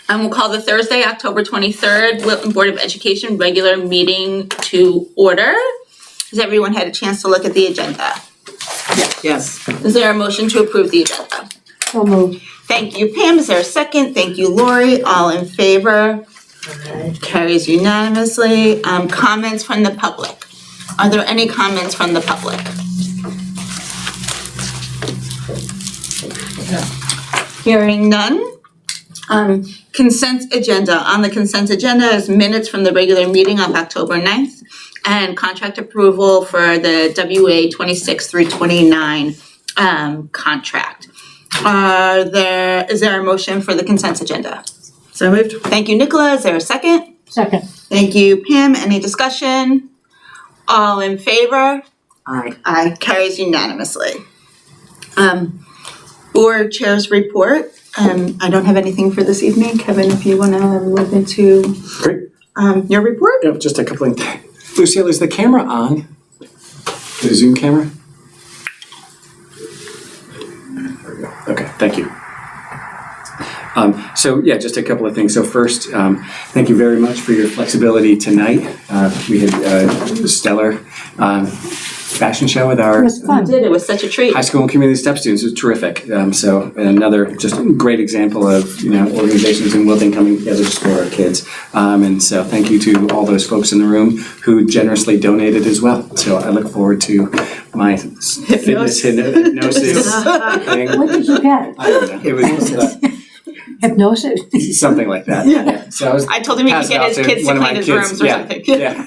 We'll call the Thursday, October 23rd, Wilton Board of Education regular meeting to order. Has everyone had a chance to look at the agenda? Yes. Is there a motion to approve the agenda? So moved. Thank you, Pam. Is there a second? Thank you, Lori. All in favor? Carries unanimously. Comments from the public. Are there any comments from the public? Hearing none. Consent agenda. On the consent agenda is minutes from the regular meeting of October 9th and contract approval for the WA 26 through 29 contract. Is there a motion for the consent agenda? So moved. Thank you, Nicola. Is there a second? Second. Thank you, Pam. Any discussion? All in favor? Aye. Aye. Carries unanimously. Board Chair's report. I don't have anything for this evening. Kevin, if you want to move into Great. your report? Yeah, just a couple of things. Lucille, is the camera on? The Zoom camera? There we go. Okay, thank you. So yeah, just a couple of things. So first, thank you very much for your flexibility tonight. We had a stellar fashion show with our It was fun. It was such a treat. high school and community step students. It was terrific. So another just great example of organizations in Wilton coming together to support our kids. And so thank you to all those folks in the room who generously donated as well. So I look forward to my fitness hypnosis thing. What did you get? I don't know. It was Hypnosis? something like that. Yeah. So I told him he could passed get out his to kids to one of clean my his kids. rooms or Yeah. something. Yeah.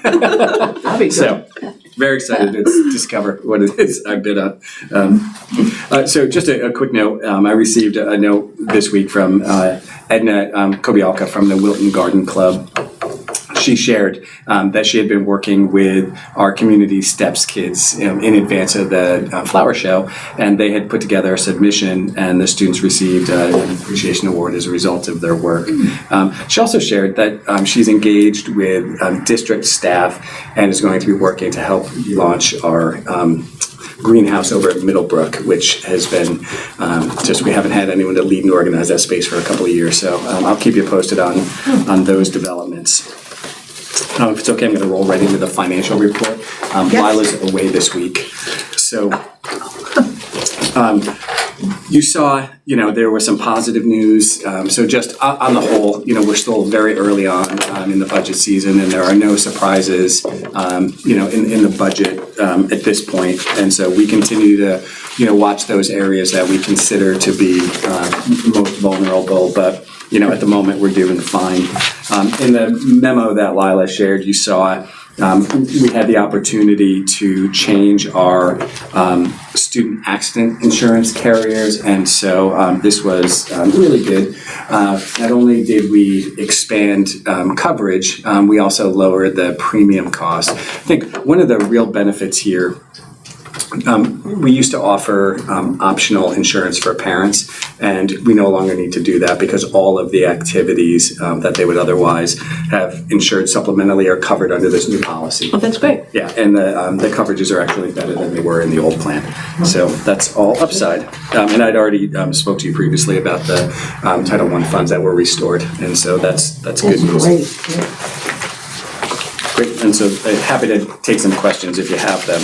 That'd be good. So very excited to discover what it is I've been on. So just a quick note, I received a note this week from Edna Kobialka from the Wilton Garden Club. She shared that she had been working with our community steps kids in advance of the flower show, and they had put together a submission, and the students received an appreciation award as a result of their work. She also shared that she's engaged with district staff and is going to be working to help launch our greenhouse over at Middlebrook, which has been we haven't had anyone to lead and organize that space for a couple of years. So I'll keep you posted on those developments. If it's okay, I'm going to roll right into the financial report. Lila's away this week. So you saw, there was some positive news. So just on the whole, we're still very early on in the budget season, and there are no surprises, in the budget at this point. And so we continue to, watch those areas that we consider to be most vulnerable, but at the moment, we're doing fine. In the memo that Lila shared, you saw we had the opportunity to change our student accident insurance carriers, and so this was really good. Not only did we expand coverage, we also lowered the premium cost. I think one of the real benefits here, we used to offer optional insurance for parents, and we no longer need to do that because all of the activities that they would otherwise have insured supplementally are covered under this new policy. Oh, that's great. Yeah, and the coverages are actually better than they were in the old plan. So that's all upside. And I'd already spoke to you previously about the Title I funds that were restored, and so that's good news. Great, and so happy to take some questions if you have them.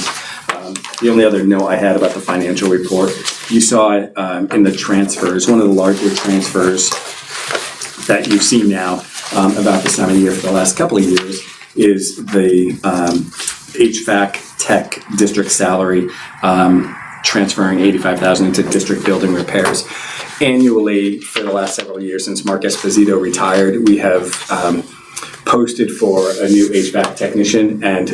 The only other note I had about the financial report, you saw in the transfers, one of the larger transfers that you've seen now about this time of year for the last couple of years is the HVAC tech district salary transferring $85,000 into district building repairs. Annually, for the last several years since Mark Esposito retired, we have posted for a new HVAC technician, and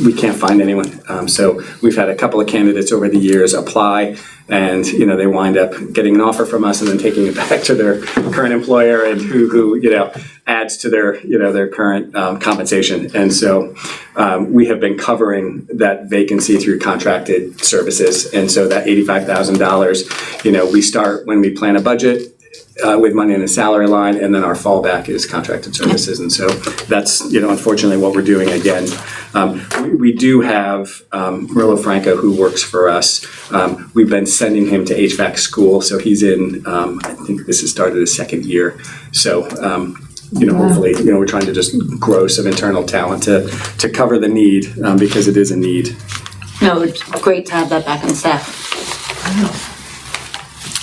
we can't find anyone. So we've had a couple of candidates over the years apply, and they wind up getting an offer from us and then taking it back to their current employer, and who adds to their current compensation. And so we have been covering that vacancy through contracted services, and so that $85,000, we start when we plan a budget. with money in the salary line, and then our fallback is contracted services. And so that's, unfortunately what we're doing again. We do have Murillo Franco, who works for us. We've been sending him to HVAC school, so he's in, I think this has started his second year. So, hopefully, we're trying to just grow some internal talent to cover the need, because it is a need. No, it's great to have that back on staff.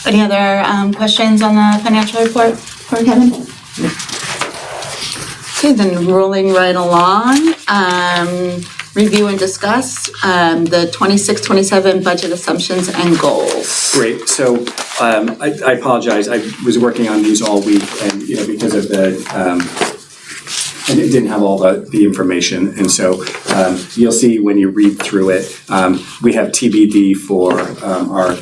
Any other questions on the financial report for Kevin? Okay, then rolling right along. Review and discuss the 26-27 budget assumptions and goals. Great. So I apologize. I was working on these all week, and because of the I didn't have all the information, and so you'll see when you read through it, we have TBD for our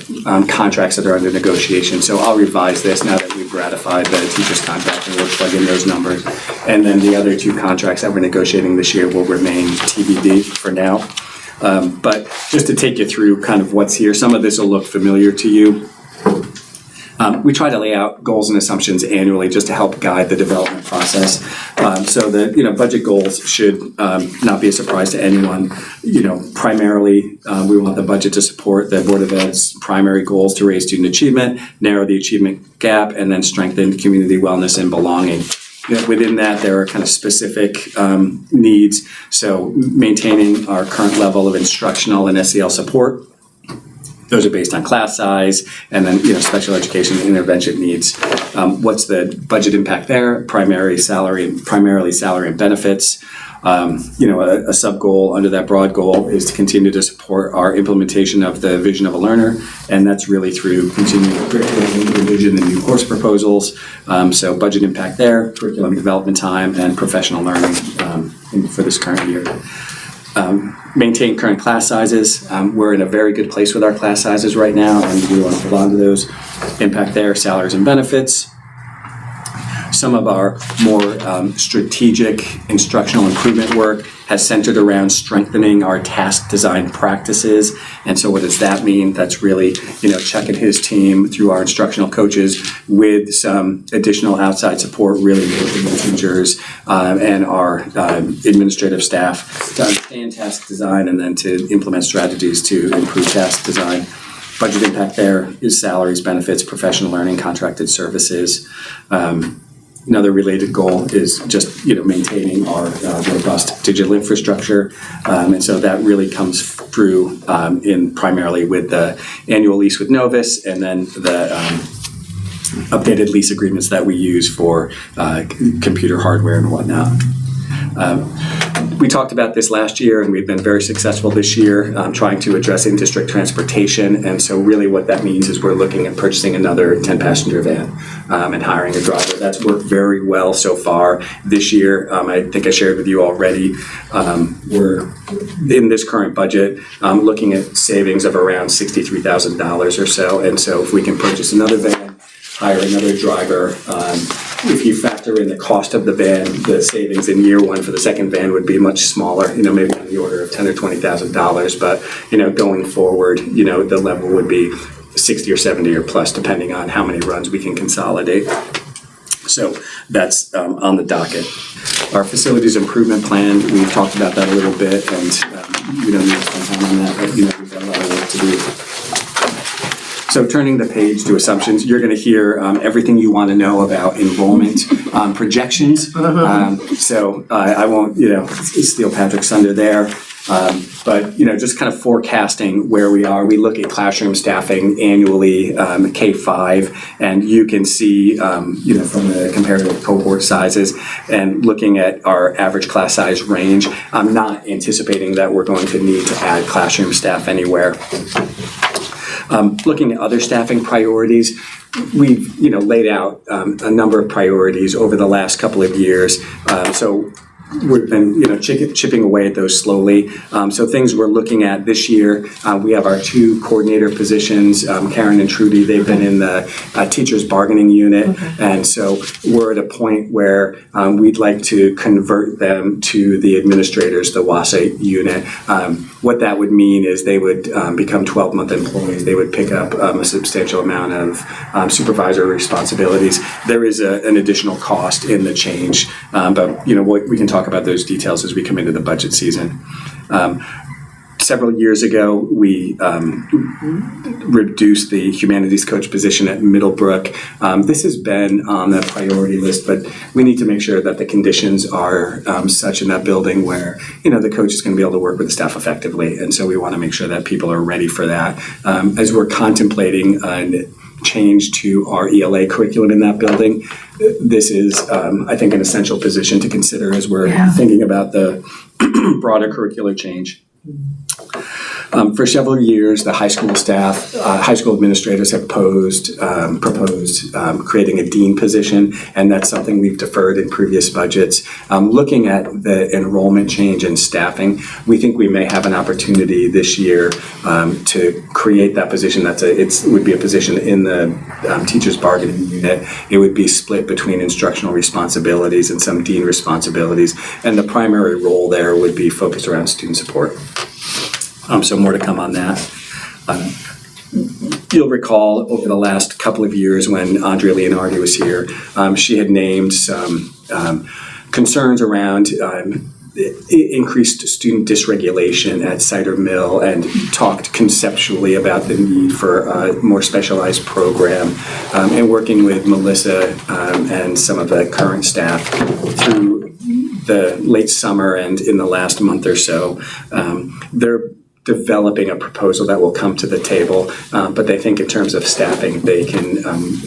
contracts that are under negotiation. So I'll revise this now that we've ratified the teacher's contract, and we'll plug in those numbers. And then the other two contracts that we're negotiating this year will remain TBD for now. But just to take you through kind of what's here, some of this will look familiar to you. We try to lay out goals and assumptions annually just to help guide the development process. So the budget goals should not be a surprise to anyone. Primarily we want the budget to support the Board of Ed's primary goals to raise student achievement, narrow the achievement gap, and then strengthen community wellness and belonging. Within that, there are kind of specific needs. So maintaining our current level of instructional and SEL support. Those are based on class size, and then special education intervention needs. What's the budget impact there? Primarily salary and benefits. A sub goal under that broad goal is to continue to support our implementation of the vision of a learner, and that's really through continuing curriculum revision and new course proposals. So budget impact there, curriculum development time, and professional learning for this current year. Maintain current class sizes. We're in a very good place with our class sizes right now, and we want to hold on to those. Impact there, salaries and benefits. Some of our more strategic instructional improvement work has centered around strengthening our task design practices. And so what does that mean? That's really, Chuck and his team through our instructional coaches with some additional outside support, really working with teachers and our administrative staff to understand task design and then to implement strategies to improve task design. Budget impact there is salaries, benefits, professional learning, contracted services. Another related goal is just maintaining our robust digital infrastructure, and so that really comes through in primarily with the annual lease with Novus, and then the updated lease agreements that we use for computer hardware and whatnot. We talked about this last year, and we've been very successful this year trying to address in-district transportation. And so really what that means is we're looking at purchasing another 10-passenger van and hiring a driver. That's worked very well so far. This year, I think I shared with you already, we're in this current budget looking at savings of around $63,000 or so. And so if we can purchase another van, hire another driver, if you factor in the cost of the van, the savings in year one for the second van would be much smaller, maybe on the order of $10,000 or $20,000. But, going forward, the level would be 60 or 70 or plus, depending on how many runs we can consolidate. So that's on the docket. Our facilities improvement plan, we've talked about that a little bit, and we don't need to spend time on that, but we've got a lot of work to do. So turning the page to assumptions, you're going to hear everything you want to know about enrollment projections. So I won't, steal Patrick's thunder there. But, just kind of forecasting where we are. We look at classroom staffing annually, K-5, and you can see, from the comparative cohort sizes and looking at our average class size range, I'm not anticipating that we're going to need to add classroom staff anywhere. Looking at other staffing priorities, we've laid out a number of priorities over the last couple of years. So we've been chipping away at those slowly. So things we're looking at this year, we have our two coordinator positions, Karen and Trudy. They've been in the teachers bargaining unit, and so we're at a point where we'd like to convert them to the administrators, the WASA unit. What that would mean is they would become 12-month employees. They would pick up a substantial amount of supervisory responsibilities. There is an additional cost in the change, but we can talk about those details as we come into the budget season. Several years ago, we reduced the humanities coach position at Middlebrook. This has been on the priority list, but we need to make sure that the conditions are such in that building where, the coach is going to be able to work with the staff effectively. And so we want to make sure that people are ready for that. As we're contemplating a change to our ELA curriculum in that building, this is, I think, an essential position to consider as we're thinking about the broader curricular change. For several years, the high school staff, high school administrators have proposed creating a dean position, and that's something we've deferred in previous budgets. Looking at the enrollment change and staffing, we think we may have an opportunity this year to create that position. It would be a position in the teachers' bargaining unit. It would be split between instructional responsibilities and some dean responsibilities, and the primary role there would be focused around student support. So more to come on that. You'll recall over the last couple of years when Andrea Leonardi was here, she had named some concerns around increased student dysregulation at Cider Mill and talked conceptually about the need for a more specialized program, and working with Melissa and some of the current staff through the late summer and in the last month or so. They're developing a proposal that will come to the table, but they think in terms of staffing, they can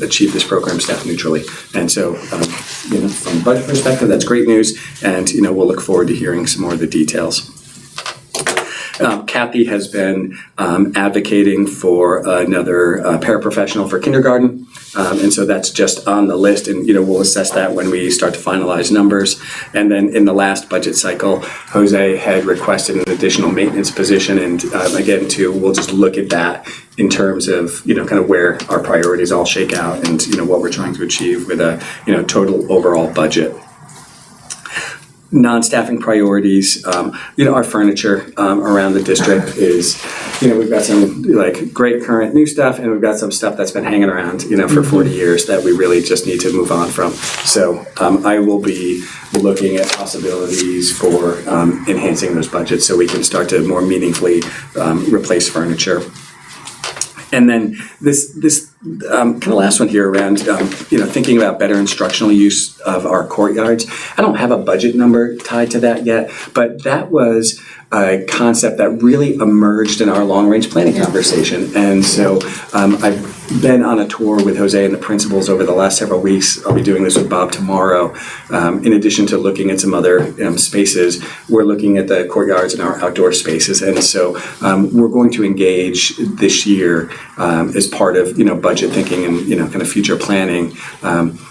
achieve this program staff neutrally. And so, from a budget perspective, that's great news, and we'll look forward to hearing some more of the details. Kathy has been advocating for another paraprofessional for kindergarten, and so that's just on the list, and we'll assess that when we start to finalize numbers. And then in the last budget cycle, Jose had requested an additional maintenance position, and again, we'll just look at that in terms of kind of where our priorities all shake out, and what we're trying to achieve with a total overall budget. Non-staffing priorities, our furniture around the district is, we've got some great current new stuff, and we've got some stuff that's been hanging around, for 40 years that we really just need to move on from. So I will be looking at possibilities for enhancing those budgets so we can start to more meaningfully replace furniture. And then this kind of last one here around, thinking about better instructional use of our courtyards. I don't have a budget number tied to that yet, but that was a concept that really emerged in our long-range planning conversation. And so I've been on a tour with Jose and the principals over the last several weeks. I'll be doing this with Bob tomorrow. In addition to looking at some other spaces, we're looking at the courtyards and our outdoor spaces. And so we're going to engage this year as part of budget thinking and kind of future planning,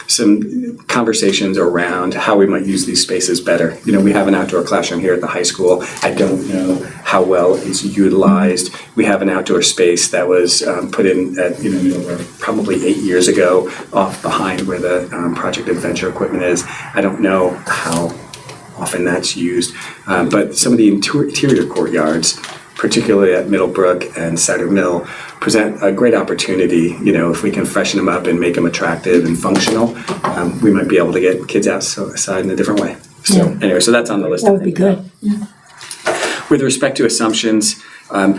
some conversations around how we might use these spaces better. We have an outdoor classroom here at the high school. I don't know how well it's utilized. We have an outdoor space that was put in at probably 8 years ago, off behind where the Project Adventure equipment is. I don't know how often that's used, but some of the interior courtyards, particularly at Middlebrook and Cider Mill, present a great opportunity. If we can freshen them up and make them attractive and functional, we might be able to get kids outside in a different way. So anyway, so that's on the list. That would be good. Yeah. With respect to assumptions, I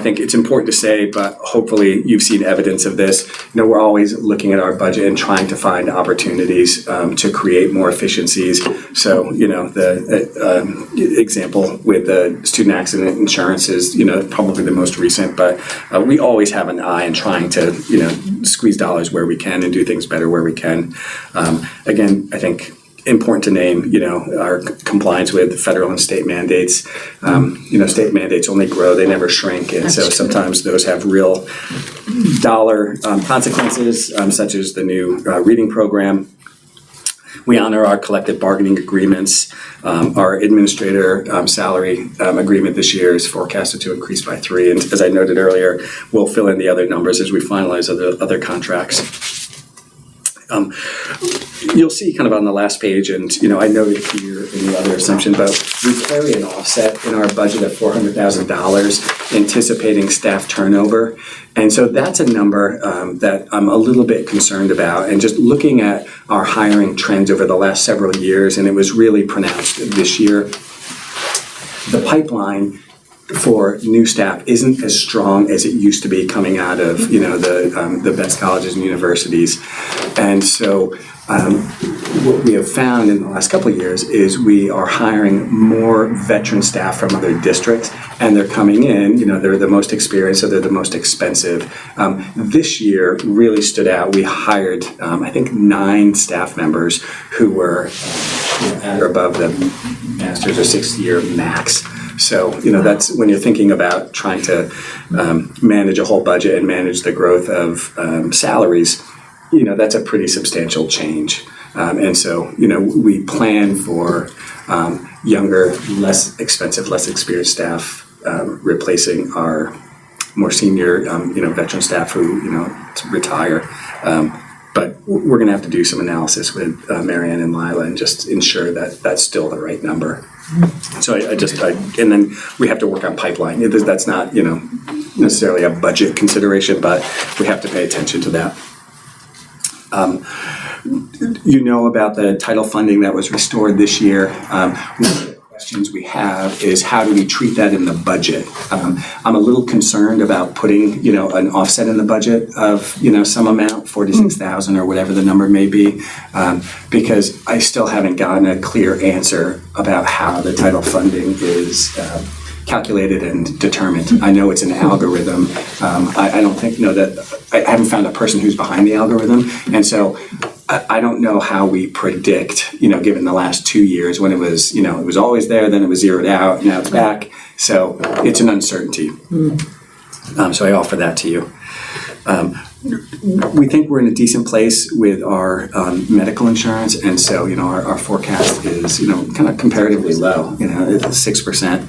think it's important to say, but hopefully you've seen evidence of this. We're always looking at our budget and trying to find opportunities to create more efficiencies. So, the example with the student accident insurance is, probably the most recent, but we always have an eye on trying to, squeeze dollars where we can and do things better where we can. Again, I think important to name, our compliance with federal and state mandates. State mandates only grow, they never shrink. And so sometimes those have real dollar consequences, such as the new reading program. We honor our collective bargaining agreements. Our administrator salary agreement this year is forecasted to increase by 3. And as I noted earlier, we'll fill in the other numbers as we finalize other contracts. You'll see kind of on the last page, and I noted here in the other assumption, but we carry an offset in our budget of $400,000 anticipating staff turnover. And so that's a number that I'm a little bit concerned about. And just looking at our hiring trends over the last several years, and it was really pronounced this year, the pipeline for new staff isn't as strong as it used to be coming out of the best colleges and universities. And so what we have found in the last couple of years is we are hiring more veteran staff from other districts, and they're coming in, they're the most experienced, so they're the most expensive. This year really stood out. We hired, I think, 9 staff members who were at or above the master's or 6-year max. So, that's when you're thinking about trying to manage a whole budget and manage the growth of salaries, that's a pretty substantial change. And so, we plan for younger, less expensive, less experienced staff replacing our more senior, veteran staff who, retire. But we're going to have to do some analysis with Marianne and Lila and just ensure that that's still the right number. So and then we have to work on pipeline. That's not, necessarily a budget consideration, but we have to pay attention to that. About the title funding that was restored this year. One of the questions we have is how do we treat that in the budget? I'm a little concerned about putting, an offset in the budget of, some amount, 46,000 or whatever the number may be, because I still haven't gotten a clear answer about how the title funding is calculated and determined. I know it's an algorithm. I don't think, that I haven't found a person who's behind the algorithm. And so I don't know how we predict, given the last 2 years when it was, it was always there, then it was zeroed out, now it's back. So it's an uncertainty. So I offer that to you. We think we're in a decent place with our medical insurance, and so our forecast is kind of comparatively low. It's 6%.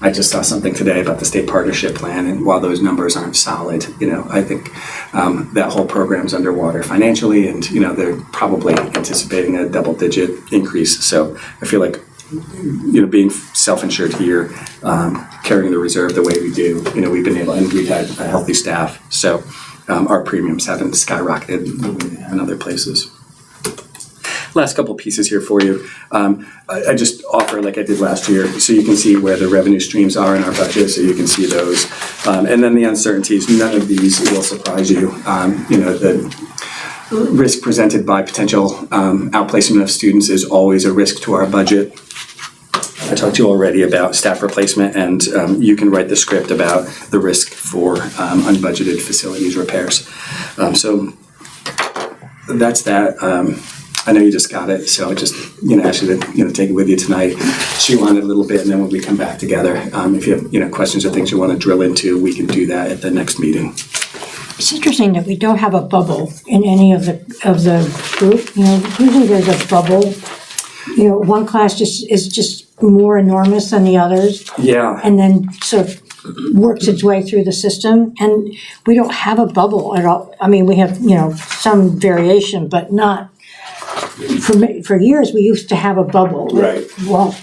I just saw something today about the state partnership plan, and while those numbers aren't solid, I think that whole program's underwater financially, and they're probably anticipating a double-digit increase. So I feel like being self-insured here, carrying the reserve the way we do, we've been able, and we've had a healthy staff, so our premiums haven't skyrocketed the way they have in other places. Last couple pieces here for you. I just offer, like I did last year, so you can see where the revenue streams are in our budget, so you can see those. And then the uncertainties, none of these will surprise you. The risk presented by potential outplacement of students is always a risk to our budget. I talked to you already about staff replacement, and you can write the script about the risk for unbudgeted facilities repairs. So that's that. I know you just got it, so I just ask you to take it with you tonight, chew on it a little bit, and then when we come back together, if you have questions or things you want to drill into, we can do that at the next meeting. It's interesting that we don't have a bubble in any of the group. Usually there's a bubble. One class is just more enormous than the others. Yeah. And then sort of works its way through the system, and we don't have a bubble at all. I mean, we have some variation, but not. For years, we used to have a bubble. Right. Well,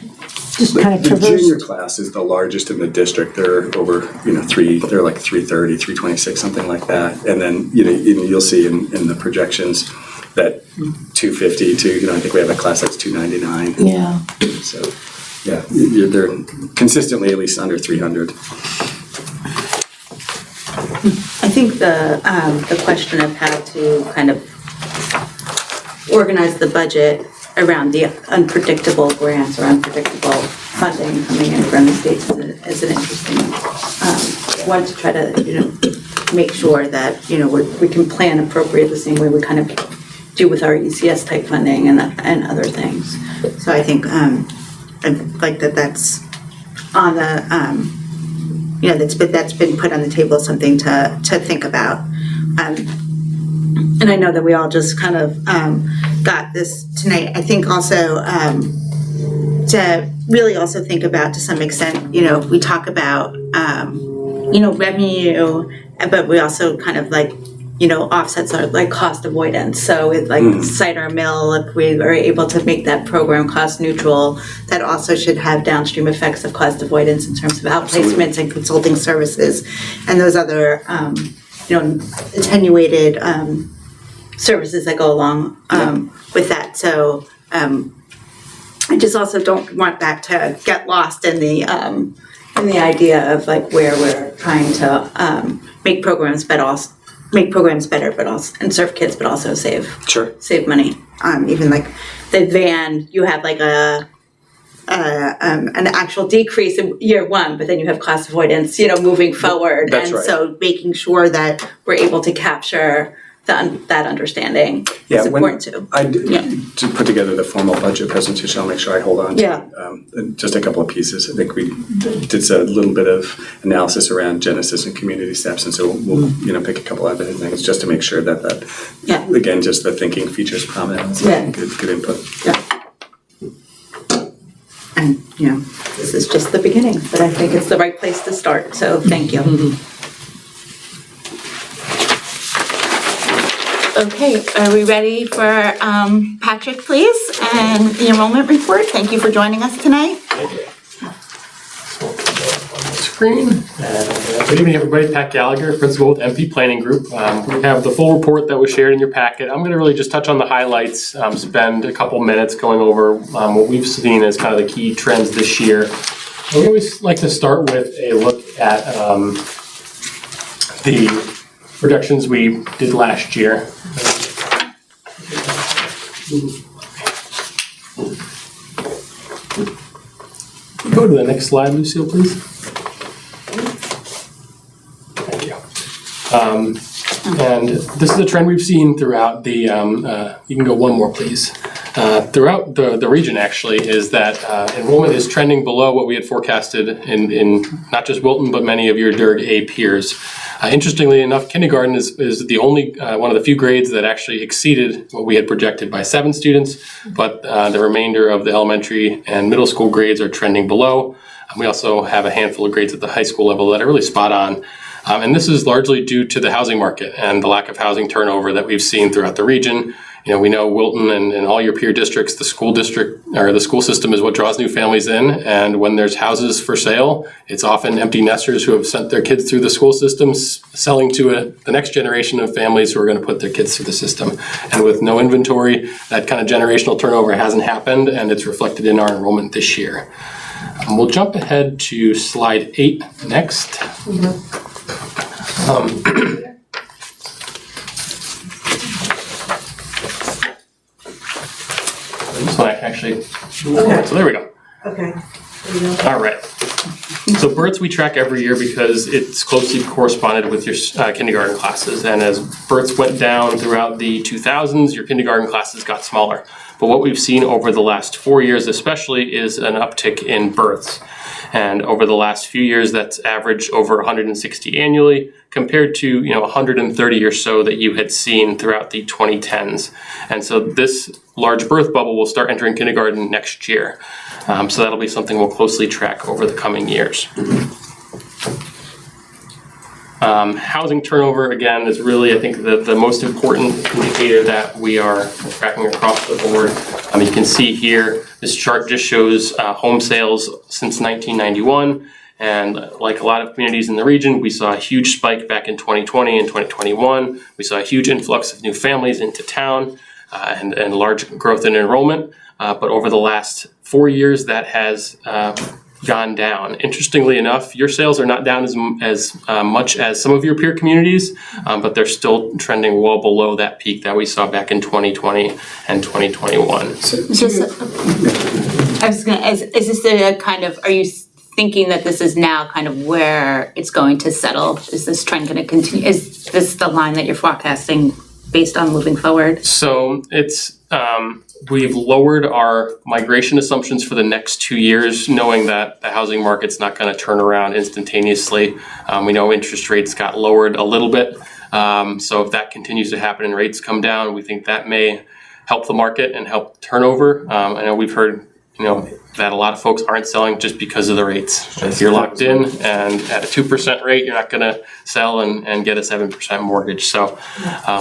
just kind of the traverse. junior class is the largest in the district. They're over, they're like 330, 326, something like that. And then, you'll see in the projections that 250 to, I think we have a class that's 299. Yeah. So, yeah, they're consistently at least under 300. I think the question of how to kind of organize the budget around the unpredictable grants or unpredictable funding coming in from the states is an interesting one to try to make sure that we can plan appropriately the same way we kind of do with our ECS type funding and other things. So I think I like that's on the that's been put on the table, something to think about. And I know that we all just kind of got this tonight. I think also to really also think about, to some extent, we talk about, revenue, but we also kind of like offsets are like cost avoidance. So with like cider mill, if we are able to make that program cost neutral, that also should have downstream effects of cost avoidance in terms of outplacements and consulting services and those other, attenuated services that go along with that. So I just also don't want that to get lost in the idea of like where we're trying to make programs better, but also and serve kids, but also save money. Even like the van, you have like an actual decrease in year one, but then you have cost avoidance, moving forward. That's and right. So making sure that we're able to capture that understanding is important too. To put together the formal budget presentation, I'll make sure I hold on to just a couple of pieces. I think we did a little bit of analysis around Genesis and community steps, and so we'll pick a couple of other things just to make sure that again, just the thinking features prominence. Good input. And this is just the beginning, but I think it's the right place to start. So thank you. Okay, are we ready for Patrick, please, and the enrollment report? Thank you for joining us tonight. Screen. Good evening, everybody. Pat Gallagher, principal with MP Planning Group. We have the full report that was shared in your packet. I'm going to really just touch on the highlights, spend a couple minutes going over what we've seen as kind of the key trends this year. We always like to start with a look at the projections we did last year. Go to the next slide, Lucille, please. Thank you. And this is a trend we've seen throughout the, you can go one more, please. Throughout the region, actually, is that enrollment is trending below what we had forecasted in not just Wilton, but many of your DERG A peers. Interestingly enough, kindergarten is the only one of the few grades that actually exceeded what we had projected by 7 students, but the remainder of the elementary and middle school grades are trending below. We also have a handful of grades at the high school level that are really spot on. And this is largely due to the housing market and the lack of housing turnover that we've seen throughout the region. We know Wilton and all your peer districts, the school system is what draws new families in. And when there's houses for sale, it's often empty nesters who have sent their kids through the school system selling to the next generation of families who are going to put their kids through the system. And with no inventory, that kind of generational turnover hasn't happened, and it's reflected in our enrollment this year. We'll jump ahead to slide 8 next. This one actually, so there we go. Okay. All right. So births we track every year because it's closely corresponded with your kindergarten classes. And as births went down throughout the 2000s, your kindergarten classes got smaller. But what we've seen over the last 4 years especially is an uptick in births. And over the last few years, that's averaged over 160 annually compared to 130 or so that you had seen throughout the 2010s. And so this large birth bubble will start entering kindergarten next year. So that'll be something we'll closely track over the coming years. Housing turnover, again, is really, I think, the most important indicator that we are tracking across the board. You can see here, this chart just shows home sales since 1991. And like a lot of communities in the region, we saw a huge spike back in 2020 and 2021. We saw a huge influx of new families into town and large growth in enrollment. But over the last 4 years, that has gone down. Interestingly enough, your sales are not down as much as some of your peer communities, but they're still trending well below that peak that we saw back in 2020 and 2021. Is this the kind of, are you thinking that this is now kind of where it's going to settle? Is this trend going to continue? Is this the line that you're forecasting based on moving forward? So it's, we've lowered our migration assumptions for the next 2 years, knowing that the housing market's not going to turn around instantaneously. We know interest rates got lowered a little bit. So if that continues to happen and rates come down, we think that may help the market and help turnover. I know we've heard that a lot of folks aren't selling just because of the rates. If you're locked in and at a 2% rate, you're not going to sell and get a 7% mortgage. So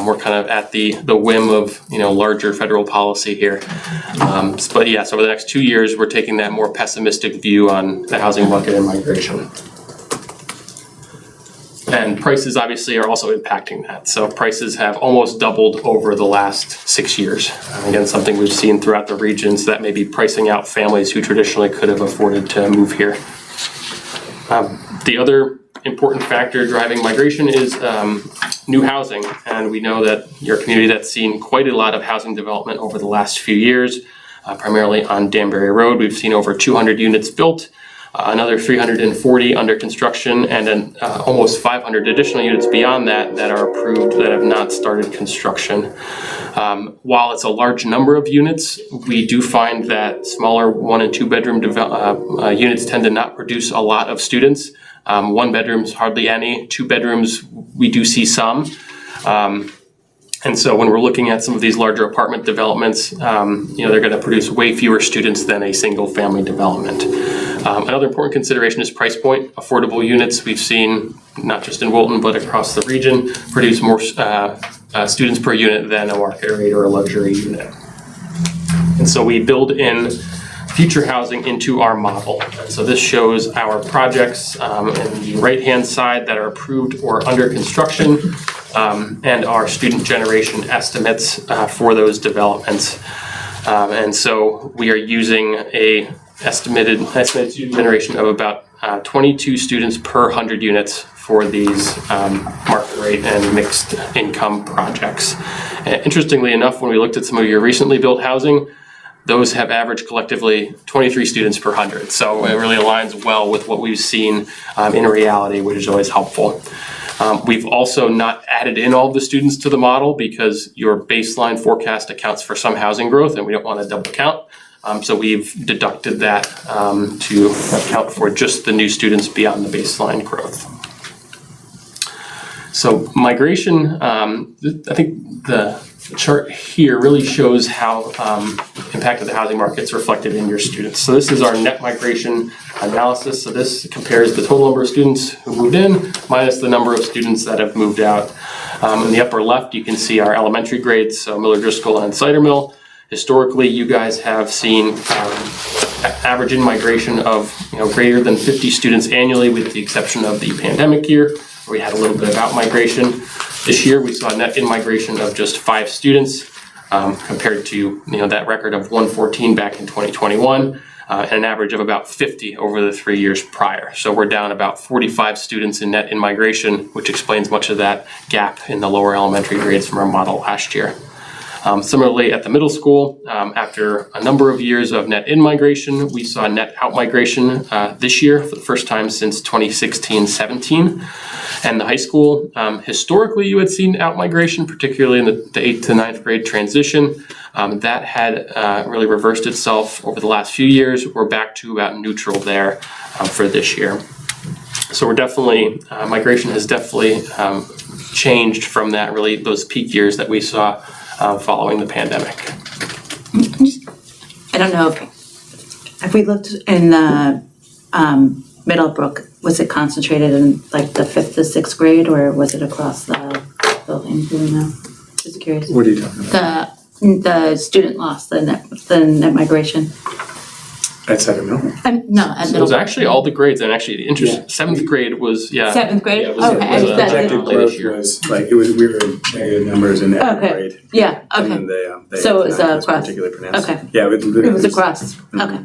we're kind of at the whim of larger federal policy here. But yes, over the next 2 years, we're taking that more pessimistic view on the housing market and migration. And prices obviously are also impacting that. So prices have almost doubled over the last 6 years. Again, something we've seen throughout the regions that may be pricing out families who traditionally could have afforded to move here. The other important factor driving migration is new housing. And we know that you're a community that's seen quite a lot of housing development over the last few years, primarily on Danbury Road. We've seen over 200 units built. Another 340 under construction, and then almost 500 additional units beyond that that are approved that have not started construction. While it's a large number of units, we do find that smaller 1 and 2 bedroom units tend to not produce a lot of students. 1 bedrooms, hardly any. 2 bedrooms, we do see some. And so when we're looking at some of these larger apartment developments, they're going to produce way fewer students than a single family development. Another important consideration is price point. Affordable units we've seen, not just in Wilton, but across the region, produce more students per unit than a market rate or a luxury unit. And so we build in future housing into our model. And so this shows our projects on the right-hand side that are approved or under construction, and our student generation estimates for those developments. And so we are using a estimated student generation of about 22 students per 100 units for these market rate and mixed income projects. Interestingly enough, when we looked at some of your recently built housing, those have averaged collectively 23 students per 100. So it really aligns well with what we've seen in reality, which is always helpful. We've also not added in all of the students to the model because your baseline forecast accounts for some housing growth and we don't want to double count. So we've deducted that to account for just the new students beyond the baseline growth. So migration, I think the chart here really shows how impact of the housing market is reflected in your students. So this is our net migration analysis. So this compares the total number of students who moved in minus the number of students that have moved out. In the upper left, you can see our elementary grades, so Miller Driscoll and Cider Mill. Historically, you guys have seen average in-migration of greater than 50 students annually, with the exception of the pandemic year, where we had a little bit of out-migration. This year, we saw a net in-migration of just 5 students, compared to that record of 114 back in 2021, and an average of about 50 over the 3 years prior. So we're down about 45 students in net in-migration, which explains much of that gap in the lower elementary grades from our model last year. Similarly, at the middle school, after a number of years of net in-migration, we saw net out-migration this year for the first time since 2016-17. And the high school, historically you had seen out-migration, particularly in the 8th to 9th grade transition. That had really reversed itself over the last few years. We're back to about neutral there for this year. So we're definitely, migration has definitely changed from that, really those peak years that we saw following the pandemic. I don't know if we looked in the Middlebrook, was it concentrated in like the 5th to 6th grade, or was it across the building? Do we know? Just curious. What are you talking about? The student loss, the net migration. At Cider Mill? No, at So it was actually all the grades, and actually the interest, 7th grade was, 7th grade? Yeah, it was, Okay. it was Projected growth was like, we were in negative numbers in every Okay. grade. Yeah, And okay. then they So it was not as across. particularly pronounced. Okay. Yeah, It was across, okay.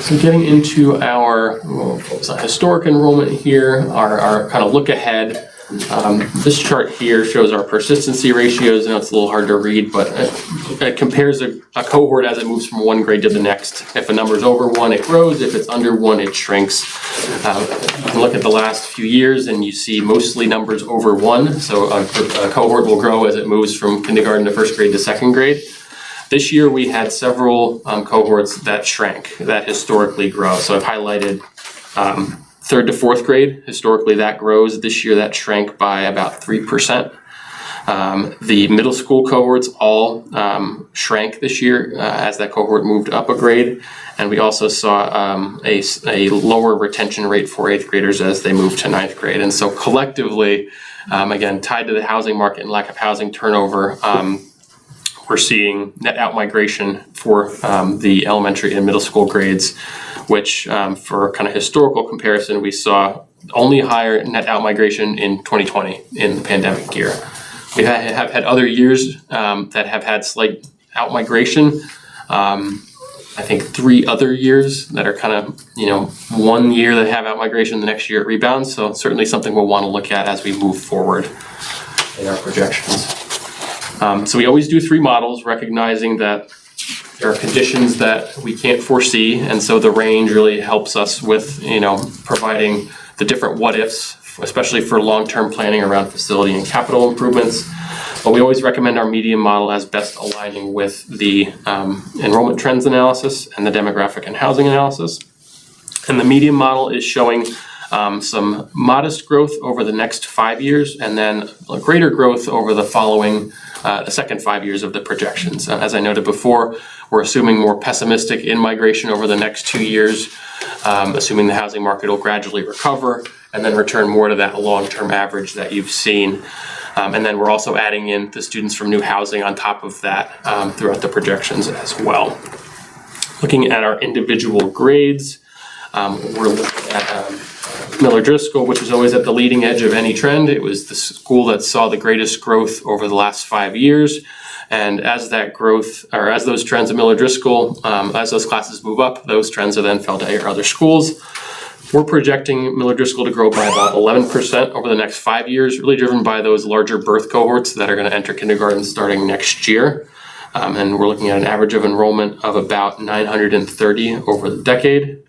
So getting into our historic enrollment here, our kind of look ahead. This chart here shows our persistency ratios. I know it's a little hard to read, but it compares a cohort as it moves from one grade to the next. If a number is over 1, it grows. If it's under 1, it shrinks. You can look at the last few years and you see mostly numbers over 1. So a cohort will grow as it moves from kindergarten to 1st grade to 2nd grade. This year we had several cohorts that shrank, that historically grow. So I've highlighted 3rd to 4th grade. Historically that grows. This year that shrank by about 3%. The middle school cohorts all shrank this year as that cohort moved up a grade. And we also saw a lower retention rate for 8th graders as they moved to 9th grade. And so collectively, again, tied to the housing market and lack of housing turnover, we're seeing net out-migration for the elementary and middle school grades, which for kind of historical comparison, we saw only higher net out-migration in 2020 in the pandemic year. We have had other years that have had slight out-migration. I think 3 other years that are kind of, 1 year that have out-migration, the next year it rebounds. So certainly something we'll want to look at as we move forward in our projections. So we always do 3 models, recognizing that there are conditions that we can't foresee. And so the range really helps us with, providing the different what ifs, especially for long-term planning around facility and capital improvements. But we always recommend our median model as best aligning with the enrollment trends analysis and the demographic and housing analysis. And the median model is showing some modest growth over the next 5 years, and then a greater growth over the following, the second 5 years of the projections. As I noted before, we're assuming more pessimistic in-migration over the next 2 years, assuming the housing market will gradually recover and then return more to that long-term average that you've seen. And then we're also adding in the students from new housing on top of that throughout the projections as well. Looking at our individual grades, we're looking at Miller Driscoll, which was always at the leading edge of any trend. It was the school that saw the greatest growth over the last 5 years. And as that growth, or as those trends at Miller Driscoll, as those classes move up, those trends are then felt at other schools. We're projecting Miller Driscoll to grow by about 11% over the next 5 years, really driven by those larger birth cohorts that are going to enter kindergarten starting next year. And we're looking at an average of enrollment of about 930 over the decade.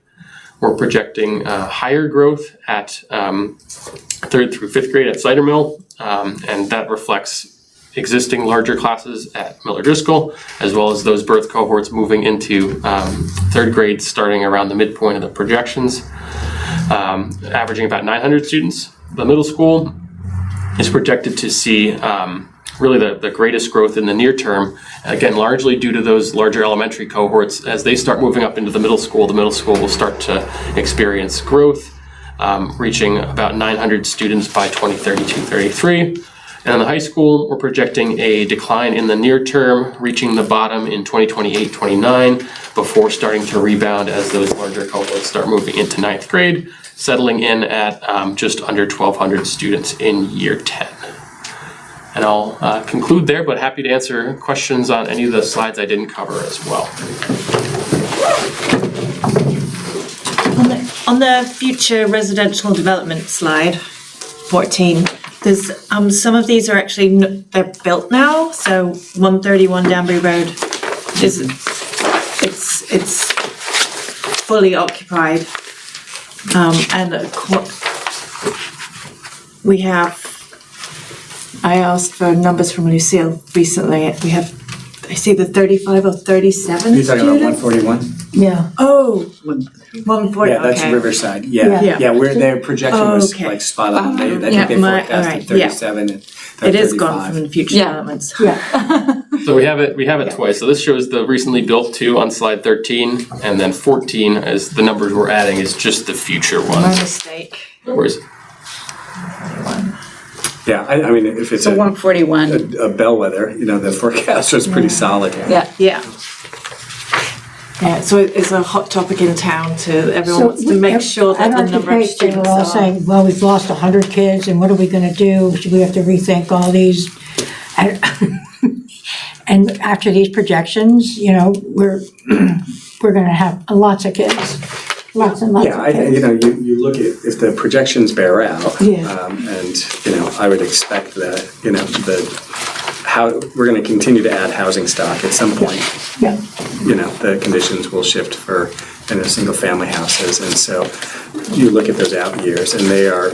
We're projecting higher growth at 3rd through 5th grade at Cider Mill, and that reflects existing larger classes at Miller Driscoll, as well as those birth cohorts moving into 3rd grade starting around the midpoint of the projections, averaging about 900 students. The middle school is projected to see really the greatest growth in the near term, again, largely due to those larger elementary cohorts. As they start moving up into the middle school will start to experience growth, reaching about 900 students by 2032-33. And in the high school, we're projecting a decline in the near term, reaching the bottom in 2028-29, before starting to rebound as those larger cohorts start moving into 9th grade, settling in at just under 1,200 students in year 10. And I'll conclude there, but happy to answer questions on any of the slides I didn't cover as well. On the future residential development slide, 14, there's some of these are actually they're built now. So 131 Danbury Road is it's fully occupied, and we have. I asked for numbers from Lucille recently. We have, I see the 35 or 37 Are you talking about students? 141? Yeah. Oh, 140, Yeah, that's okay. Riverside. Yeah, Yeah. where their projection was Okay. like spot on. I think Yeah, they alright, forecasted 37 and It is gone 35. from future Yeah. developments. Yeah. So we have it twice. So this shows the recently built 2 on slide 13, and then 14 as the numbers we're adding is just the future My ones. mistake. Whereas Yeah, I mean, if it's So 141. a bellwether, the forecast was pretty solid. Yeah. Yeah. Yeah, so it's a hot topic in town everyone So wants to make sure that at the our number of debate, they students were all are. saying, well, we've lost 100 kids, and what are we gonna do? Should we have to rethink all these? And and after these projections, we're gonna have lots of kids, lots and lots Yeah, of kids. you look at, if the projections bear out, Yeah. and, I would expect that, how, we're gonna continue to add housing stock at some point. Yeah, The conditions will shift for and the single-family houses. And so you look at those out years, and they are,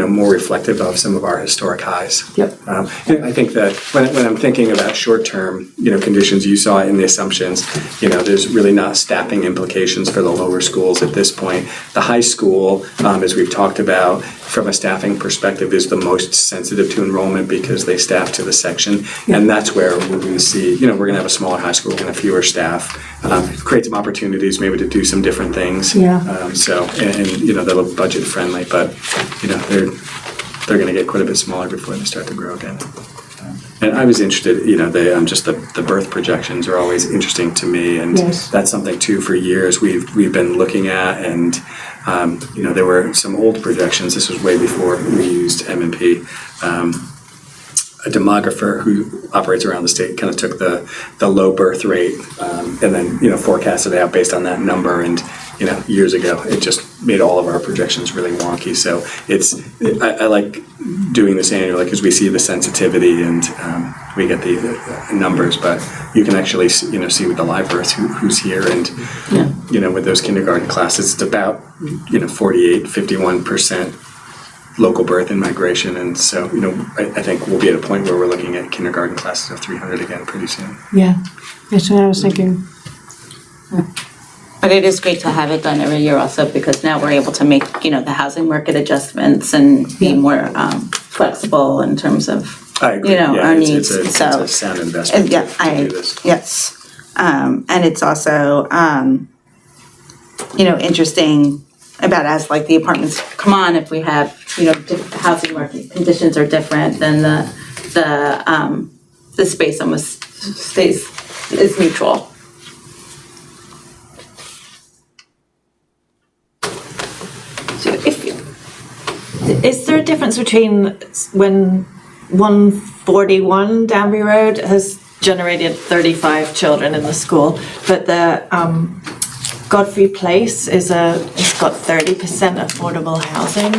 more reflective of some of our historic highs. Yep. I think that when I'm thinking about short-term, conditions, you saw in the assumptions, there's really not staffing implications for the lower schools at this point. The high school, as we've talked about, from a staffing perspective, is the most sensitive to enrollment because they staff to the section, and that's where we're going to see, we're going to have a smaller high school, we're going to have fewer staff, create some opportunities maybe to do some different things. Yeah. That'll budget friendly, but they're going to get quite a bit smaller before they start to grow again. And I was interested, just the birth projections are always interesting to me, and Yes. that's something too for years we've been looking at, and there were some old projections. This was way before we used M&P. A demographer who operates around the state kind of took the low birth rate and then forecasted it out based on that number, and years ago it just made all of our projections really wonky. So I like doing this annually because we see the sensitivity and we get the numbers, but you can actually see with the live births who's here, and with those kindergarten classes it's about 48-51% local birth and migration, and so I think we'll be at a point where we're looking at kindergarten classes of 300 again pretty soon. Yeah, that's what I was thinking. But it is great to have it done every year also, because now we're able to make, the housing market adjustments and be more flexible in terms of, I agree. our needs. It's a sound investment to do this. Yes. And it's also, interesting about as like the apartments come on, if we have, housing market conditions are different, then the space almost is neutral. So is there a difference between when 141 Danbury Road has generated 35 children in the school, but the Godfrey Place it's got 30% affordable housing?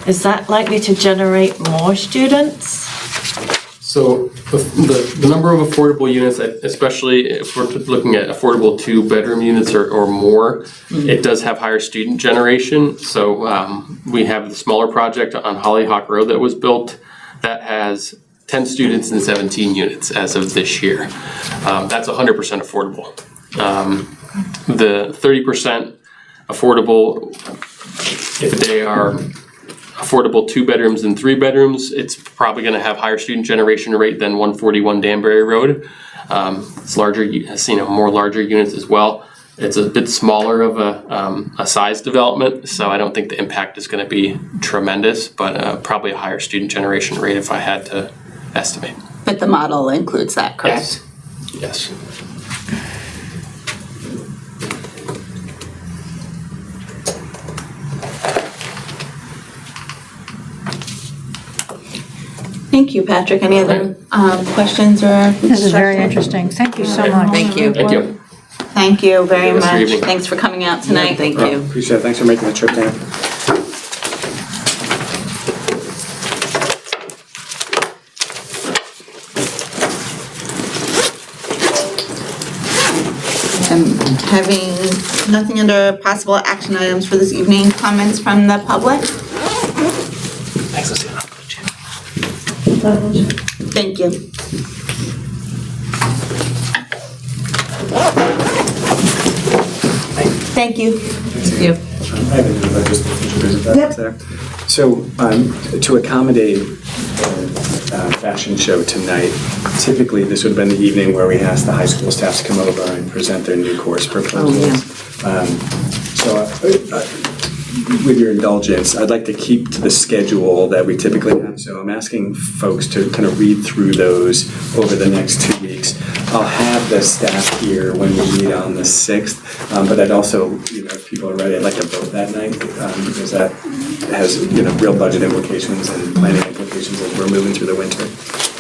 Is that likely to generate more students? So the number of affordable units, especially if we're looking at affordable 2-bedroom units or more, it does have higher student generation. So we have the smaller project on Hollyhock Road that was built that has 10 students and 17 units as of this year. That's 100% affordable. The 30% affordable, if they are affordable 2 bedrooms and 3 bedrooms, it's probably going to have higher student generation rate than 141 Danbury Road. It's larger, more larger units as well. It's a bit smaller of a size development, so I don't think the impact is going to be tremendous, but probably a higher student generation rate if I had to estimate. But the model includes that, correct? Yes. Thank you, Patrick. Any other questions or? This is very interesting. Thank you so much. Thank you. Thank you. Thank you very Have a nice much. evening. Thanks for coming out tonight. Thank you. Appreciate it. Thanks for making the trip down. Having nothing under possible action items for this evening, comments from the public? Thanks, Luciana. Thank you. Thank you. Thank you. I have a budget just visit that there. So to accommodate the fashion show tonight, typically this would have been the evening where we asked the high school staff to come over and present their new course proposals. With your indulgence, I'd like to keep to the schedule that we typically have. So I'm asking folks to kind of read through those over the next 2 weeks. I'll have the staff here when we meet on the 6th, but I'd also, if people are ready, I'd like to vote that night because that has, real budget implications and planning implications as we're moving through the winter.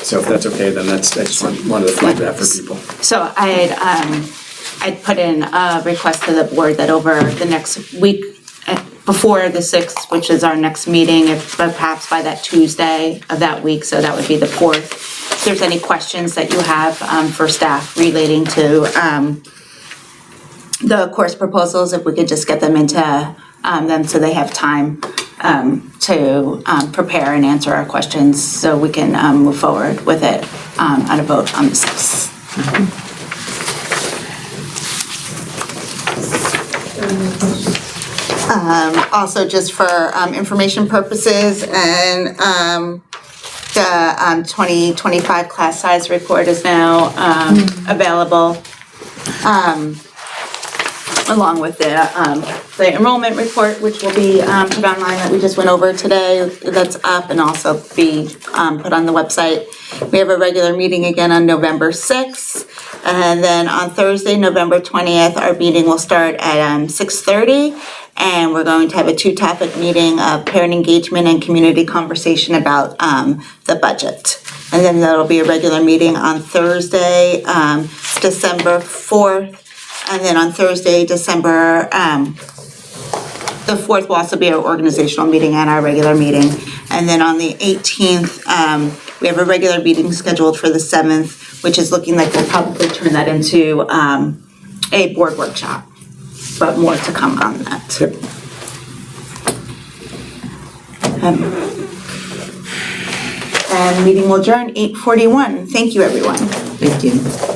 So if that's okay, then I just wanted to flag that for people. So I'd put in a request to the board that over the next week, before the 6th, which is our next meeting, if perhaps by that Tuesday of that week, so that would be the 4th. If there's any questions that you have for staff relating to the course proposals, if we could just get them into them so they have time to prepare and answer our questions so we can move forward with it on a vote on the 6th. Also, just for information purposes, and the 2025 class size report is now available, along with the enrollment report, which will be put online that we just went over today. That's up and also be put on the website. We have a regular meeting again on November 6th. And then on Thursday, November 20th, our meeting will start at 6:30. And we're going to have a 2-topic meeting of parent engagement and community conversation about the budget. And then there'll be a regular meeting on Thursday, December 4th. And then on Thursday, December the 4th will also be our organizational meeting and our regular meeting. And then on the 18th, we have a regular meeting scheduled for the 7th, which is looking like we'll probably turn that into a board workshop. But more to come on that. Yep. And meeting will adjourn 8:41. Thank you, everyone. Thank you.